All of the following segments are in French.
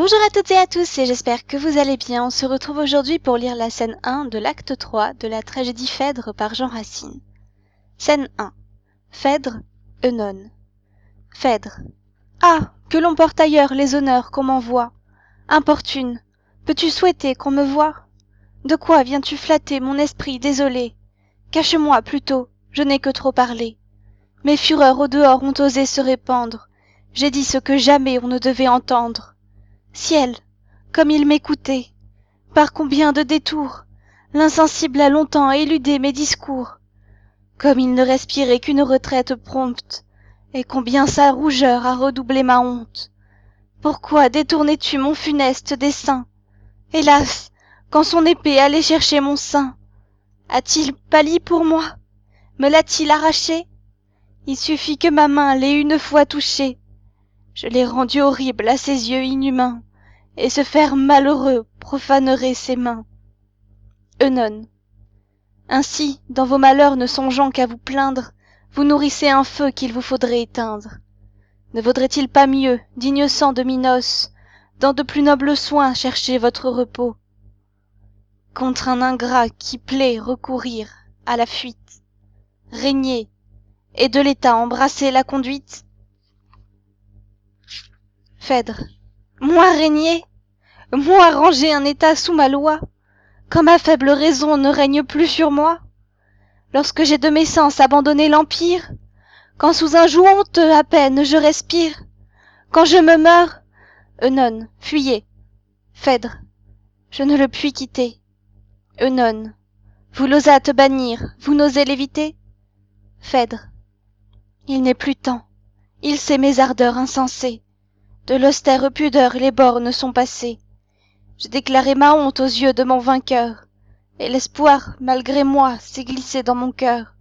Bonjour à toutes et à tous et j'espère que vous allez bien. On se retrouve aujourd'hui pour lire la scène 1 de l'acte 3 de la tragédie Phèdre par Jean Racine. Scène 1. Phèdre, Œnone. Phèdre. Ah, que l'on porte ailleurs les honneurs qu'on m'envoie. Importune, peux-tu souhaiter qu'on me voie? De quoi viens-tu flatter mon esprit désolé? Cache-moi plutôt, je n'ai que trop parlé. Mes fureurs au dehors ont osé se répandre. J'ai dit ce que jamais on ne devait entendre. Ciel, comme il m'écoutait, par combien de détours l'insensible a longtemps éludé mes discours, comme il ne respirait qu'une retraite prompte, et combien sa rougeur a redoublé ma honte. Pourquoi détournais-tu mon funeste dessein? Hélas, quand son épée allait chercher mon sein, a-t-il pâli pour moi? Me l'a-t-il arraché? Il suffit que ma main l'ait une fois touché. Je l'ai rendu horrible à ses yeux inhumains, et ce faire malheureux profanerait ses mains. Œnone. Ainsi, dans vos malheurs ne songeant qu'à vous plaindre, vous nourrissez un feu qu'il vous faudrait éteindre. Ne vaudrait-il pas mieux, digne sang de Minos, dans de plus nobles soins chercher votre repos, contre un ingrat qui plaît recourir à la fuite, régner, et de l'État embrasser la conduite? Phèdre. Moi régner? Moi ranger un État sous ma loi, quand ma faible raison ne règne plus sur moi? Lorsque j'ai de mes sens abandonné l'empire, quand sous un joug honteux à peine je respire, quand je me meurs, Œnone, fuyez. Phèdre. Je ne le puis quitter. Œnone. Vous l'osâtes bannir, vous n'osez l'éviter? Phèdre. Il n'est plus temps. Il sait mes ardeurs insensées. De l'austère pudeur les bornes sont passées. J'ai déclaré ma honte aux yeux de mon vainqueur, et l'espoir, malgré moi, s'est glissé dans mon cœur.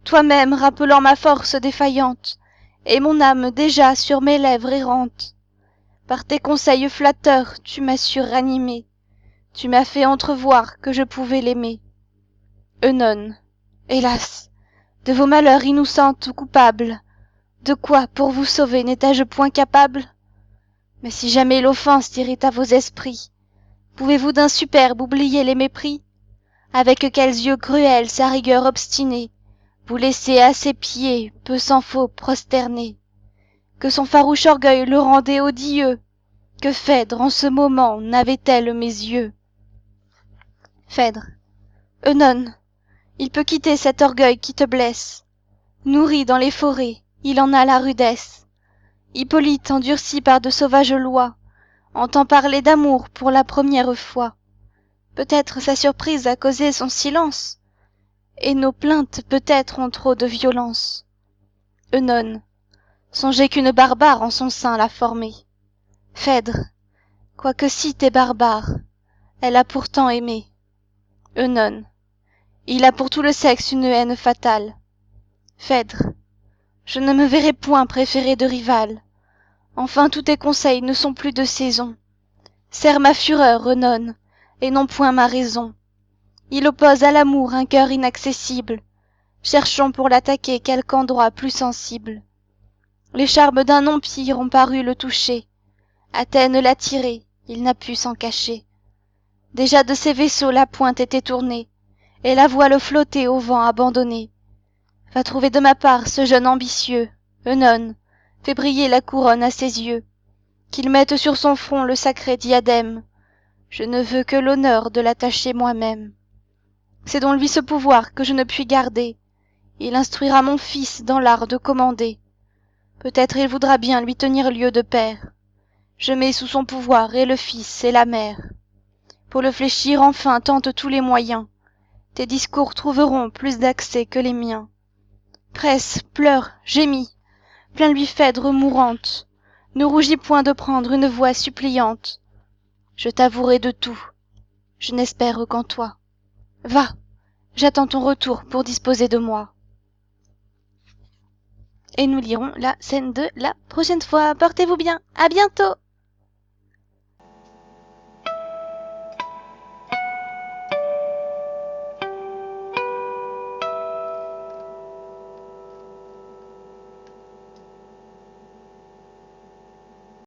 Toi-même rappelant ma force défaillante, et mon âme déjà sur mes lèvres errante. Par tes conseils flatteurs, tu m'as su ranimer, tu m'as fait entrevoir que je pouvais l'aimer. Œnone. Hélas, de vos malheurs innocente ou coupable, de quoi pour vous sauver n'étais-je point capable? Mais si jamais l'offense irrite à vos esprits, pouvez-vous d'un superbe oublier les mépris? Avec quels yeux cruels sa rigueur obstinée vous laissez à ses pieds, peu s'en faut, prosterner, que son farouche orgueil le rendait odieux, que Phèdre en ce moment n'avait-elle mes yeux? Phèdre. Œnone, il peut quitter cet orgueil qui te blesse. Nourri dans les forêts, il en a la rudesse. Hippolyte, endurci par de sauvages lois, entend parler d'amour pour la première fois. Peut-être sa surprise a causé son silence, et nos plaintes peut-être ont trop de violence. Œnone. Songez qu'une barbare en son sein l'a formée. Phèdre. Quoique Scythe est barbare, elle a pourtant aimé. Œnone. Il a pour tout le sexe une haine fatale. Phèdre. Je ne me verrai point préféré de rival. Enfin tous tes conseils ne sont plus de saison. Serre ma fureur, Œnone, et non point ma raison. Il oppose à l'amour un cœur inaccessible. Cherchons pour l'attaquer quelque endroit plus sensible. Les charmes d'un empire ont paru le toucher. Athènes l'a tiré, il n'a pu s'en cacher. Déjà de ses vaisseaux la pointe était tournée, et la voile flottait au vent abandonné. Va trouver de ma part ce jeune ambitieux, Œnone, fais briller la couronne à ses yeux, qu'il mette sur son front le sacré diadème. Je ne veux que l'honneur de l'attacher moi-même. C'est donc lui ce pouvoir que je ne puis garder. Il instruira mon fils dans l'art de commander. Peut-être il voudra bien lui tenir lieu de père. Je mets sous son pouvoir et le fils et la mère. Pour le fléchir enfin tente tous les moyens. Tes discours trouveront plus d'accès que les miens. Presse, pleure, gémis, plains-lui Phèdre mourante. Ne rougis point de prendre une voix suppliante. Je t'avouerai de tout. Je n'espère qu'en toi. Va, j'attends ton retour pour disposer de moi. Et nous lirons la scène 2 la prochaine fois. Portez-vous bien. À bientôt.